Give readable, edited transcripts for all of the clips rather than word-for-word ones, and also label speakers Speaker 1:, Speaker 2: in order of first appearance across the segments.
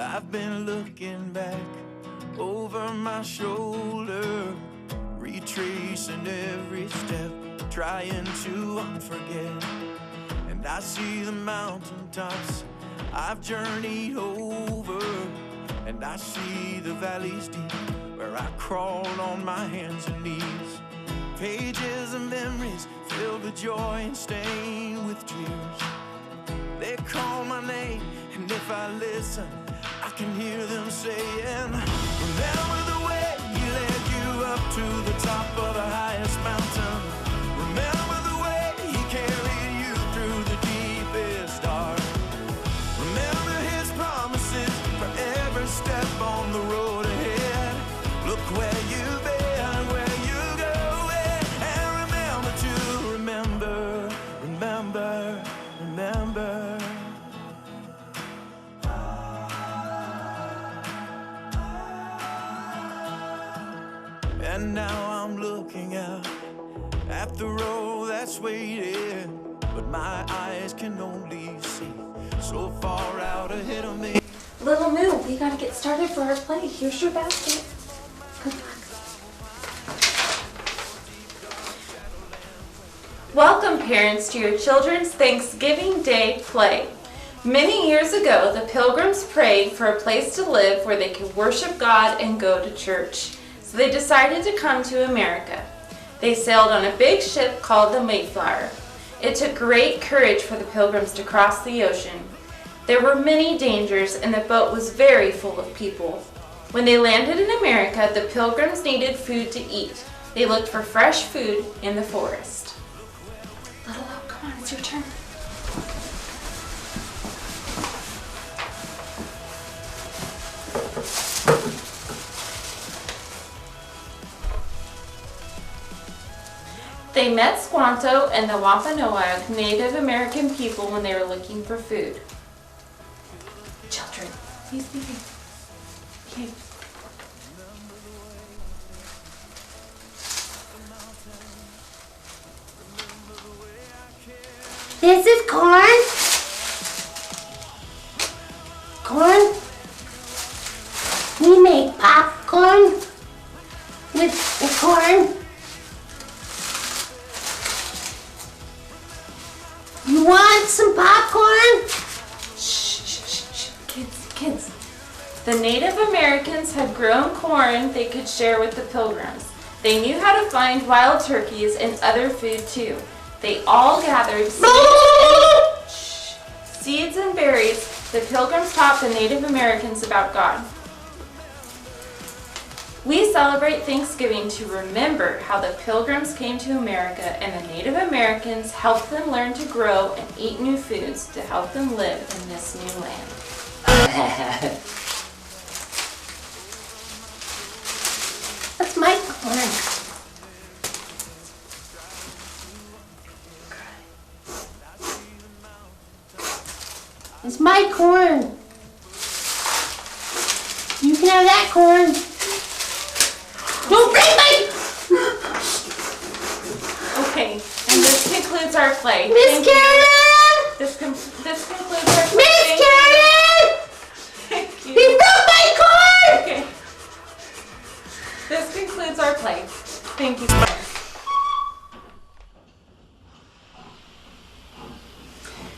Speaker 1: I've been looking back over my shoulder, retracing every step, trying to forget. And I see the mountaintops I've journeyed over, and I see the valleys deep where I crawled on my hands and knees. Pages of memories filled with joy and stained with tears. They call my name, and if I listen, I can hear them saying, remember the way he led you up to the top of the highest mountain. Remember the way he carried you through the deepest dark. Remember his promises for every step on the road ahead. Look where you've been, where you're going, and remember to remember, remember, remember. And now I'm looking out at the road that's waiting, but my eyes can only see so far out ahead of me.
Speaker 2: Little Moo, we gotta get started for our play. Here's your basket. Good luck. Welcome, parents, to your children's Thanksgiving Day play. Many years ago, the Pilgrims prayed for a place to live where they could worship God and go to church. So they decided to come to America. They sailed on a big ship called the Mayflower. It took great courage for the Pilgrims to cross the ocean. There were many dangers, and the boat was very full of people. When they landed in America, the Pilgrims needed food to eat. They looked for fresh food in the forest. Little Lo, come on, it's your turn. They met Squanto and the Wampanoag Native American people when they were looking for food. Children, please behave. Okay.
Speaker 3: This is corn. Corn. We make popcorn with the corn. You want some popcorn?
Speaker 2: Shh, shh, shh, shh. Kids. The Native Americans had grown corn they could share with the Pilgrims. They knew how to find wild turkeys and other food too. They all gathered seeds and berries. The Pilgrims taught the Native Americans about God. We celebrate Thanksgiving to remember how the Pilgrims came to America and the Native Americans helped them learn to grow and eat new foods to help them live in this new land.
Speaker 3: That's my corn. It's my corn. You can have that corn. Don't break my...
Speaker 2: Okay, and this concludes our play.
Speaker 3: Miss Carolyn!
Speaker 2: This concludes our play.
Speaker 3: Miss Carolyn!
Speaker 2: Thank you.
Speaker 3: He broke my corn!
Speaker 2: Okay. This concludes our play. Thank you.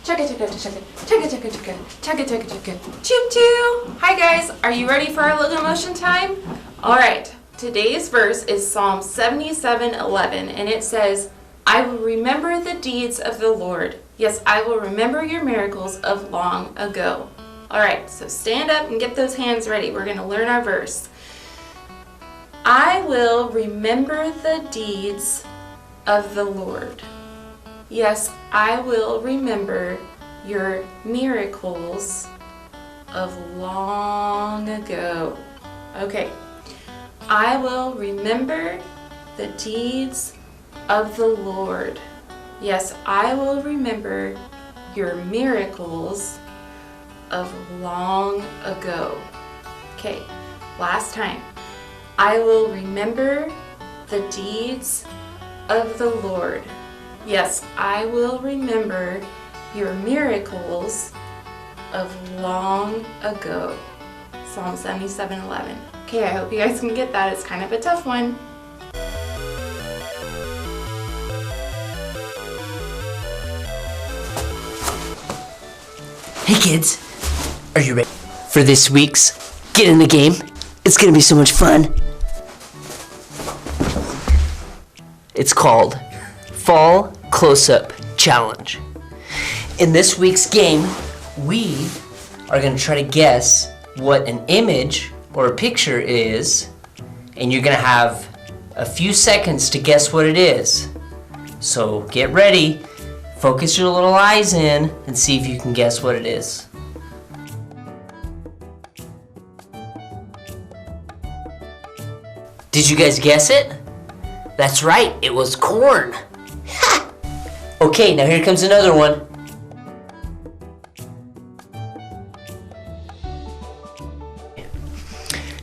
Speaker 2: Chugga chugga chugga chugga chugga chugga chugga chugga chugga choo choo. Hi guys, are you ready for our locomotion time? All right. Today's verse is Psalm 77:11, and it says, I will remember the deeds of the Lord. Yes, I will remember your miracles of long ago. All right, so stand up and get those hands ready. We're going to learn our verse. I will remember the deeds of the Lord. Yes, I will remember your miracles of long ago. Okay. I will remember the deeds of the Lord. Yes, I will remember your miracles of long ago. Okay, last time. I will remember the deeds of the Lord. Yes, I will remember your miracles of long ago. Psalm 77:11. Okay, I hope you guys can get that. It's kind of a tough one.
Speaker 4: Hey kids, are you ready for this week's Get in the Game? It's gonna be so much fun. It's called Fall Close-Up Challenge. In this week's game, we are gonna try to guess what an image or a picture is, and you're gonna have a few seconds to guess what it is. So get ready. Focus your little eyes in and see if you can guess what it is. Did you guys guess it? That's right, it was corn. Okay, now here comes another one.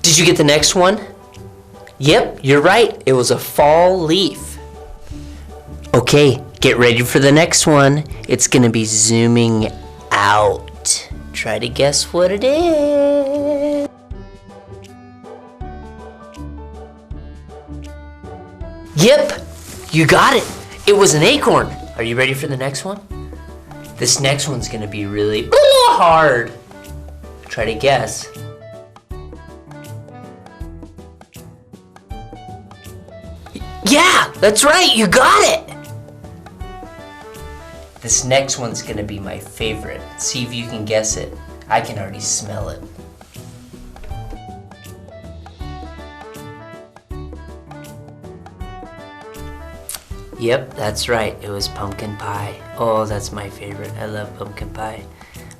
Speaker 4: Did you get the next one? Yep, you're right, it was a fall leaf. Okay, get ready for the next one. It's gonna be zooming out. Try to guess what it is. Yep, you got it. It was an acorn. Are you ready for the next one? This next one's gonna be really hard. Try to guess. Yeah, that's right, you got it. This next one's gonna be my favorite. See if you can guess it. I can already smell it. Yep, that's right. It was pumpkin pie. Oh, that's my favorite. I love pumpkin pie.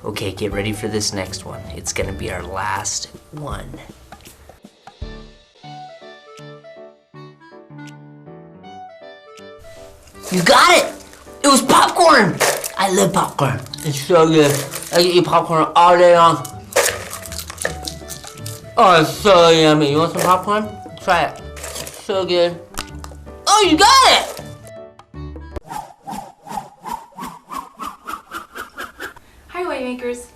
Speaker 4: Okay, get ready for this next one. It's gonna be our last one. You got it! It was popcorn! I love popcorn. It's so good. I can eat popcorn all day long. Oh, it's so yummy. You want some popcorn? Try it. It's so good. Oh, you got it!
Speaker 2: Hi, Waymakers.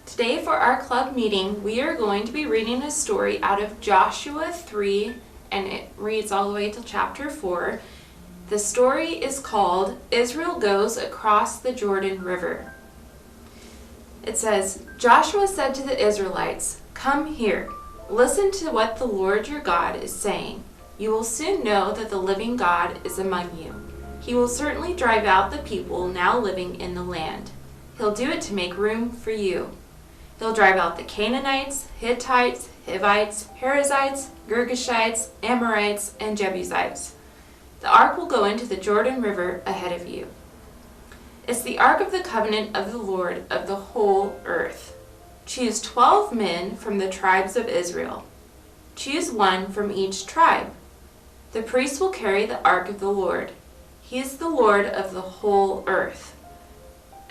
Speaker 2: Today for our club meeting, we are going to be reading a story out of Joshua 3, and it reads all the way till chapter 4. The story is called Israel Goes Across the Jordan River. It says, Joshua said to the Israelites, "Come here, listen to what the Lord your God is saying. You will soon know that the living God is among you. He will certainly drive out the people now living in the land. He'll do it to make room for you. He'll drive out the Canaanites, Hittites, Hivites, Perizzites, Girgashites, Amorites, and Jebusites. The ark will go into the Jordan River ahead of you. It's the ark of the covenant of the Lord of the whole earth. Choose 12 men from the tribes of Israel. Choose one from each tribe. The priest will carry the ark of the Lord. He is the Lord of the whole earth.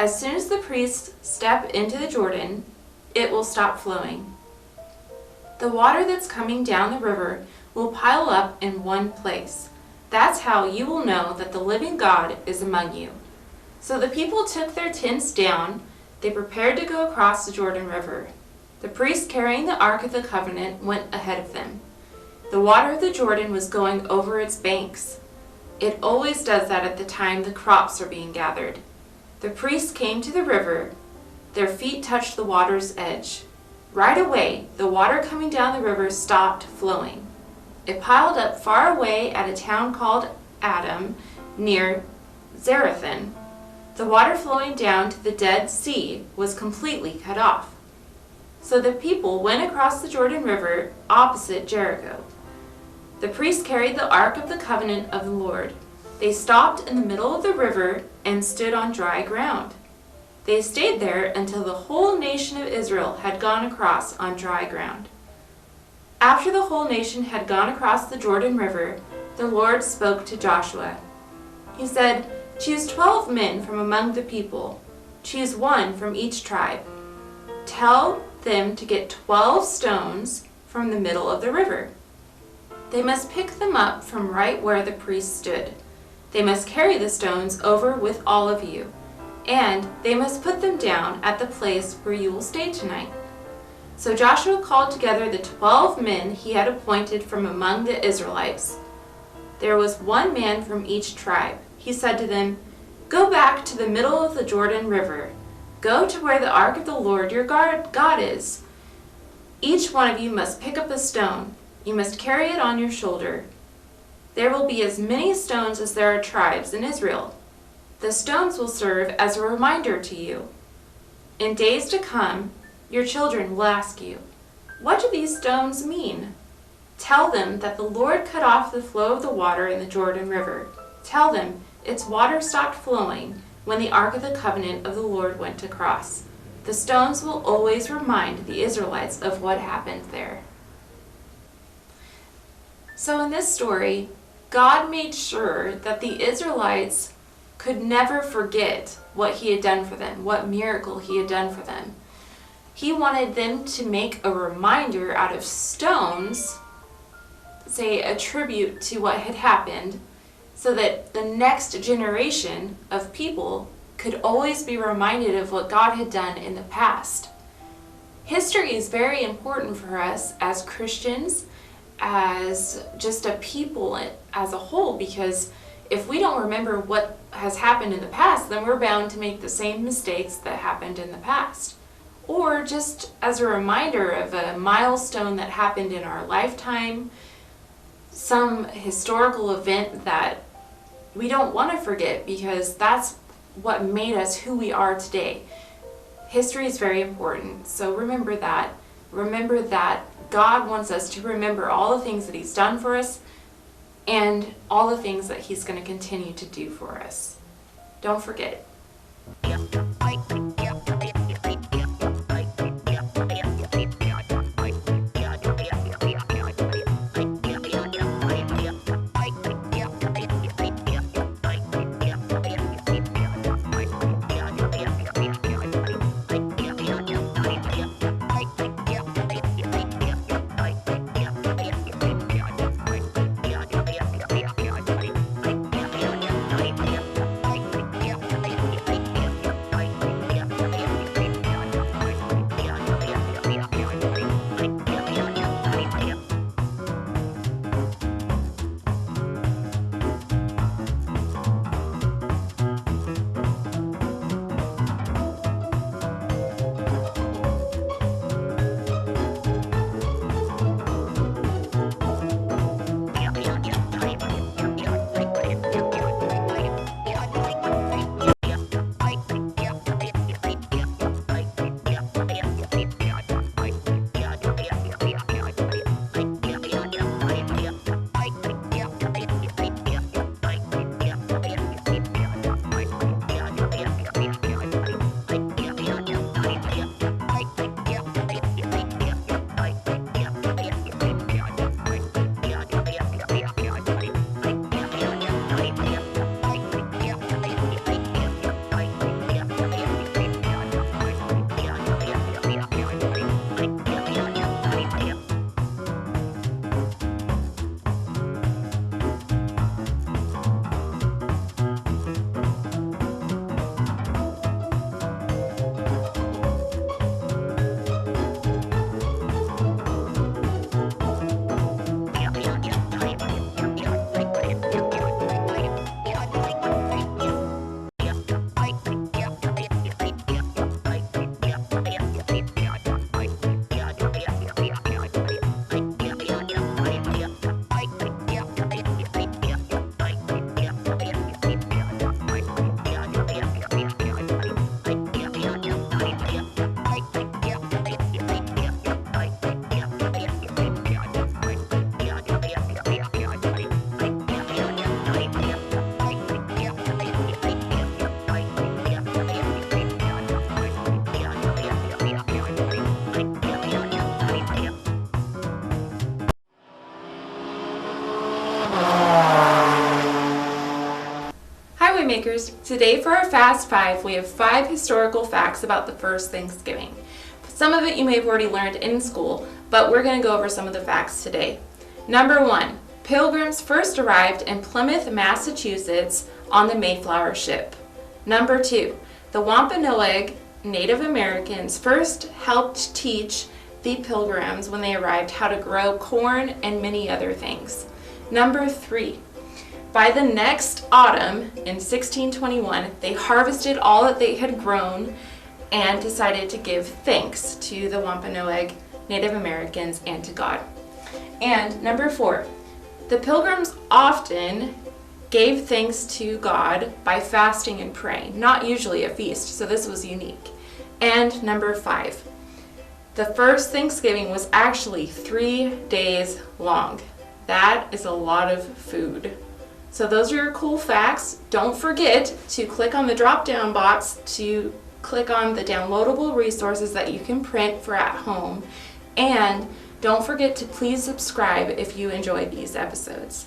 Speaker 2: As soon as the priests step into the Jordan, it will stop flowing. The water that's coming down the river will pile up in one place. That's how you will know that the living God is among you." So the people took their tents down. They prepared to go across the Jordan River. The priest carrying the Ark of the Covenant went ahead of them. The water of the Jordan was going over its banks. It always does that at the time the crops are being gathered. The priests came to the river. Their feet touched the water's edge. Right away, the water coming down the river stopped flowing. It piled up far away at a town called Adam, near Zarethan. The water flowing down to the Dead Sea was completely cut off. So the people went across the Jordan River opposite Jericho. The priests carried the Ark of the Covenant of the Lord. They stopped in the middle of the river and stood on dry ground. They stayed there until the whole nation of Israel had gone across on dry ground. After the whole nation had gone across the Jordan River, the Lord spoke to Joshua. He said, "Choose 12 men from among the people. Choose one from each tribe. Tell them to get 12 stones from the middle of the river. They must pick them up from right where the priest stood. They must carry the stones over with all of you, and they must put them down at the place where you will stay tonight. So Joshua called together the 12 men he had appointed from among the Israelites. There was one man from each tribe. He said to them, "Go back to the middle of the Jordan River. Go to where the ark of the Lord your God is. Each one of you must pick up a stone. You must carry it on your shoulder. There will be as many stones as there are tribes in Israel. The stones will serve as a reminder to you. In days to come, your children will ask you, 'What do these stones mean?' Tell them that the Lord cut off the flow of the water in the Jordan River. Tell them its water stopped flowing when the Ark of the Covenant of the Lord went across. The stones will always remind the Israelites of what happened there." So in this story, God made sure that the Israelites could never forget what he had done for them, what miracle he had done for them. He wanted them to make a reminder out of stones, say a tribute to what had happened, so that the next generation of people could always be reminded of what God had done in the past. History is very important for us as Christians, as just a people as a whole, because if we don't remember what has happened in the past, then we're bound to make the same mistakes that happened in the past. Or just as a reminder of a milestone that happened in our lifetime, some historical event that we don't want to forget, because that's what made us who we are today. History is very important, so remember that. Remember that God wants us to remember all the things that he's done for us and all the things that he's going to continue to do for us. Don't forget it. Waymakers, today for our Fast Five, we have 5 historical facts about the first Thanksgiving. Some of it you may have already learned in school, but we're going to go over some of the facts today. Number 1, Pilgrims first arrived in Plymouth, Massachusetts on the Mayflower ship. Number 2, the Wampanoag Native Americans first helped teach the Pilgrims, when they arrived, how to grow corn and many other things. Number 3, by the next autumn in 1621, they harvested all that they had grown and decided to give thanks to the Wampanoag Native Americans and to God. And number 4, the Pilgrims often gave thanks to God by fasting and praying, not usually a feast, so this was unique. And number 5, the first Thanksgiving was actually 3 days long. That is a lot of food. So those are your cool facts. Don't forget to click on the drop-down box to click on the downloadable resources that you can print for at home. And don't forget to please subscribe if you enjoy these episodes.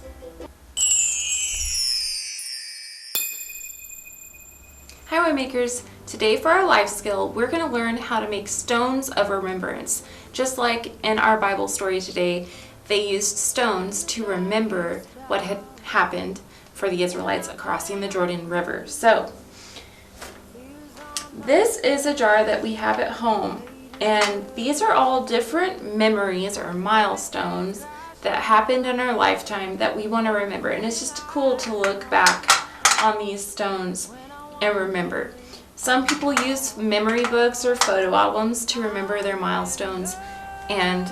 Speaker 2: Hi Waymakers! Today for our life skill, we're going to learn how to make stones of remembrance. Just like in our Bible story today, they used stones to remember what had happened for the Israelites crossing the Jordan River. So, this is a jar that we have at home, and these are all different memories or milestones that happened in our lifetime that we want to remember. And it's just cool to look back on these stones and remember. Some people use memory books or photo albums to remember their milestones, and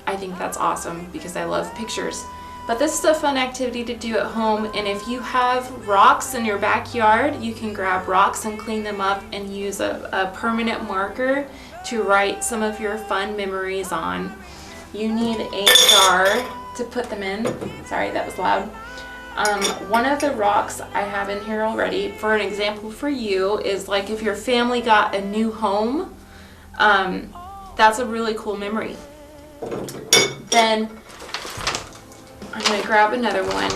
Speaker 2: I think that's awesome because I love pictures. But this is a fun activity to do at home, and if you have rocks in your backyard, you can grab rocks and clean them up and use a permanent marker to write some of your fun memories on. You need a jar to put them in. Sorry, that was loud. One of the rocks I have in here already, for an example for you, is like if your family got a new home, that's a really cool memory. Then I'm going to grab another one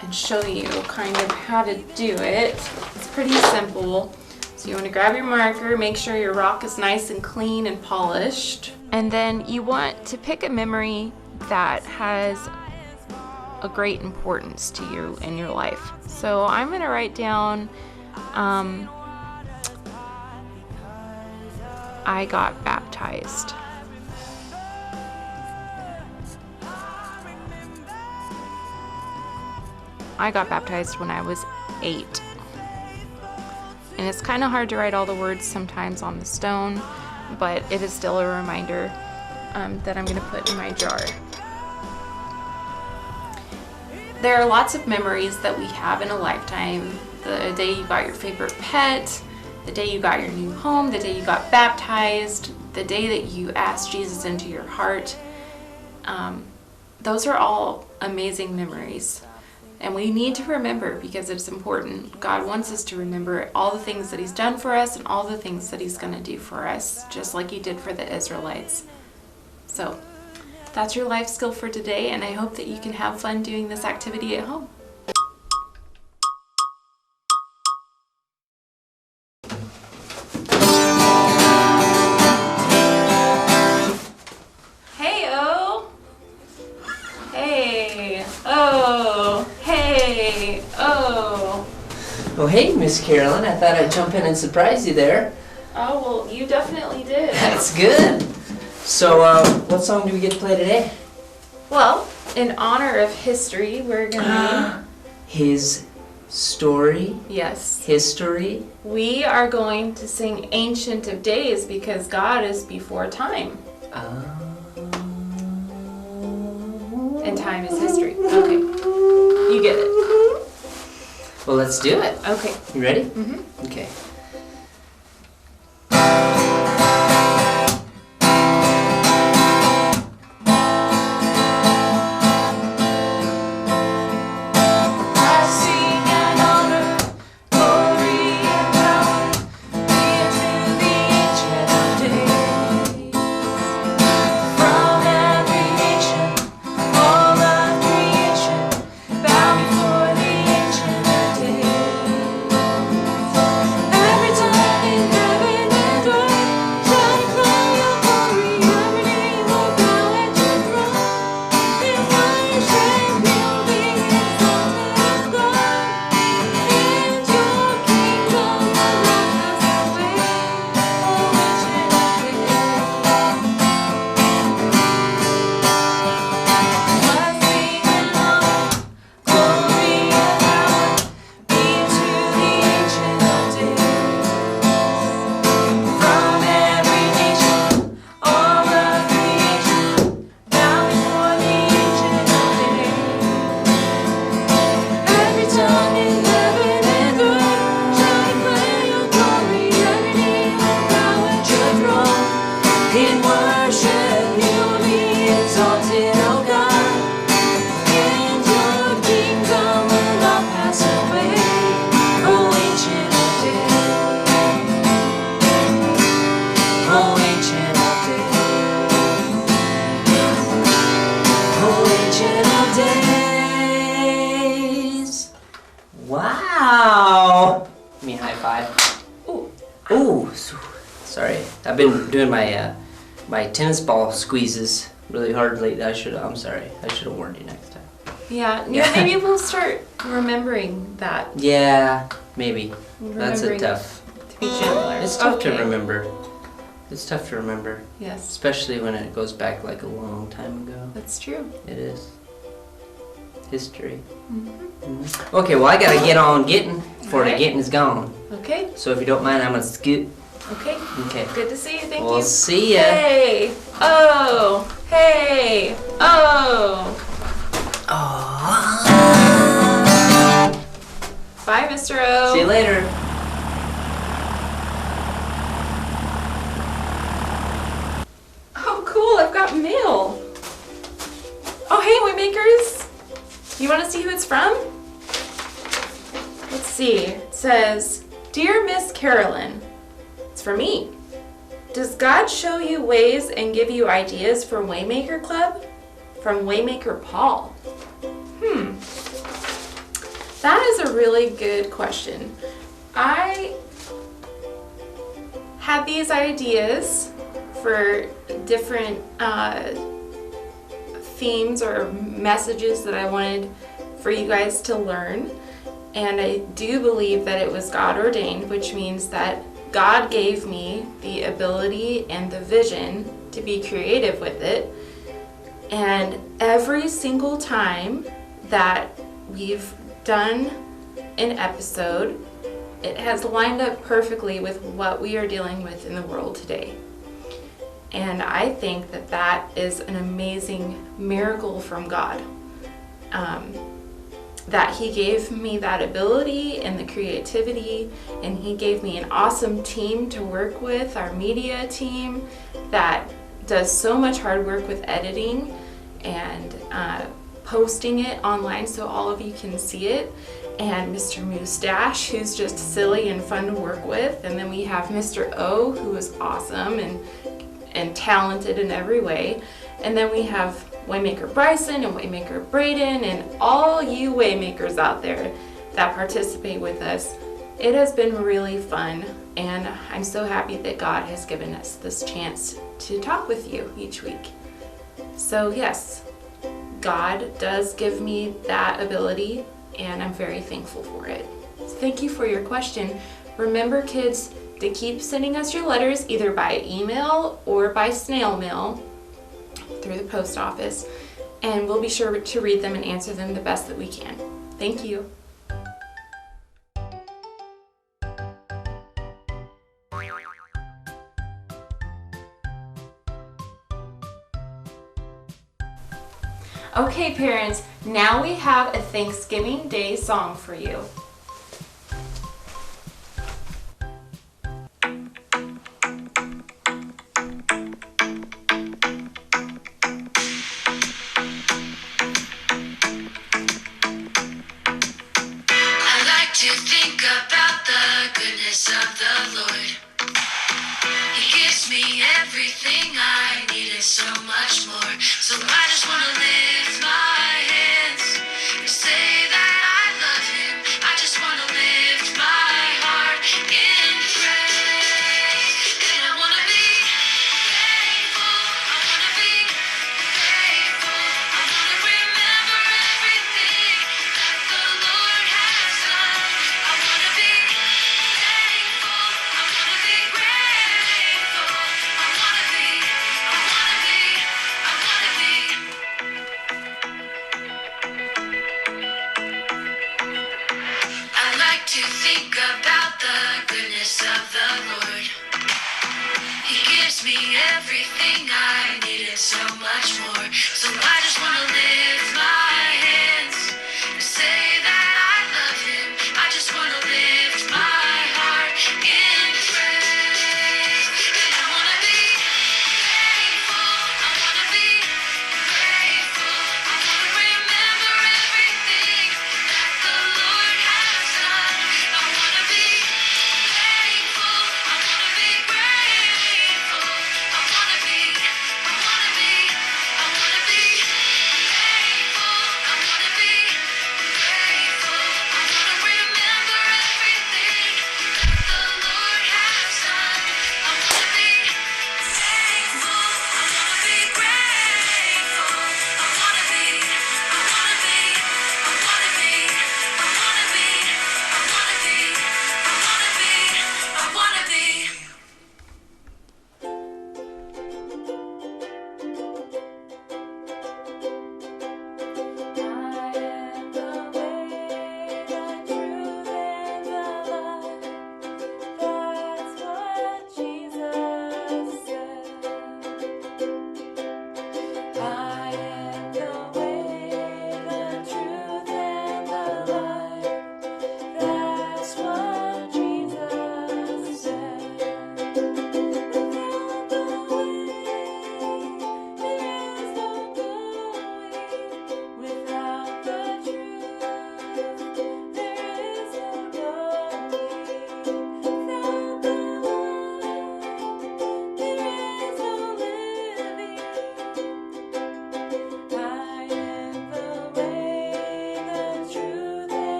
Speaker 2: and show you kind of how to do it. It's pretty simple. So you want to grab your marker, make sure your rock is nice and clean and polished. And then you want to pick a memory that has a great importance to you in your life. So I'm going to write down, I got baptized. I got baptized when I was 8. And it's kind of hard to write all the words sometimes on the stone, but it is still a reminder that I'm going to put in my jar. There are lots of memories that we have in a lifetime. The day you got your favorite pet, the day you got your new home, the day you got baptized, the day that you asked Jesus into your heart. Those are all amazing memories. And we need to remember because it's important. God wants us to remember all the things that He's done for us and all the things that He's going to do for us, just like He did for the Israelites. So, that's your life skill for today, and I hope that you can have fun doing this activity at home. Hey-oh! Hey! Oh! Hey! Oh!
Speaker 4: Oh, hey, Miss Carolyn. I thought I'd jump in and surprise you there.
Speaker 2: Oh, well, you definitely did.
Speaker 4: That's good. So, what song do we get to play today?
Speaker 2: Well, in honor of history, we're gonna
Speaker 4: His story?
Speaker 2: Yes.
Speaker 4: History?
Speaker 2: We are going to sing Ancient of Days because God is before time. And time is history. Okay. You get it.
Speaker 4: Well, let's do it.
Speaker 2: Okay.
Speaker 4: You ready?
Speaker 2: Mm-hmm.
Speaker 4: Okay.
Speaker 1: I
Speaker 4: Sorry. I've been doing my my tennis ball squeezes really hard lately. I'm sorry. I should have warned you next time.
Speaker 2: Yeah, maybe we'll start remembering that.
Speaker 4: Yeah, maybe. That's a tough.
Speaker 2: To be gentler.
Speaker 4: It's tough to remember. It's tough to remember.
Speaker 2: Yes.
Speaker 4: Especially when it goes back like a long time ago.
Speaker 2: That's true.
Speaker 4: It is. History. Mm-hmm. Okay, well I gotta get on getting before the getting is gone.
Speaker 2: Okay.
Speaker 4: So if you don't mind, I'm gonna scoot.
Speaker 2: Okay.
Speaker 4: Okay.
Speaker 2: Good to see you. Thank you.
Speaker 4: We'll see ya.
Speaker 2: Hey. Oh. Hey. Oh. Bye, Mr. O.
Speaker 4: See you later.
Speaker 2: Oh, cool. I've got mail. Oh, hey, Waymakers. You want to see who it's from? Let's see. It says, Dear Miss Carolyn, it's for me. Does God show you ways and give you ideas for Waymaker Club? From Waymaker Paul. That is a really good question. I had these ideas for different themes or messages that I wanted for you guys to learn, and I do believe that it was God ordained, which means that God gave me the ability and the vision to be creative with it. And every single time that we've done an episode, it has lined up perfectly with what we are dealing with in the world today. And I think that that is an amazing miracle from God. That He gave me that ability and the creativity, and He gave me an awesome team to work with, our media team that does so much hard work with editing and posting it online so all of you can see it, and Mr. Moustache, who's just silly and fun to work with, and then we have Mr. O, who is awesome and talented in every way, and then we have Waymaker Bryson and Waymaker Braden and all you Waymakers out there that participate with us. It has been really fun, and I'm so happy that God has given us this chance to talk with you each week. So yes, God does give me that ability, and I'm very thankful for it. Thank you for your question. Remember, kids, to keep sending us your letters either by email or by snail mail through the post office, and we'll be sure to read them and answer them the best that we can. Thank you. Okay, parents, now we have a Thanksgiving Day song for you.
Speaker 1: Of the Lord, He gives me everything I need and so much more. So I just want to lift my hands and say that I love Him. I just want to lift my heart in praise. And I want to be faithful. I want to be faithful. I want to remember everything that the Lord has done. I want to be to think about the goodness of the Lord. He gives me everything I need and so much more. So I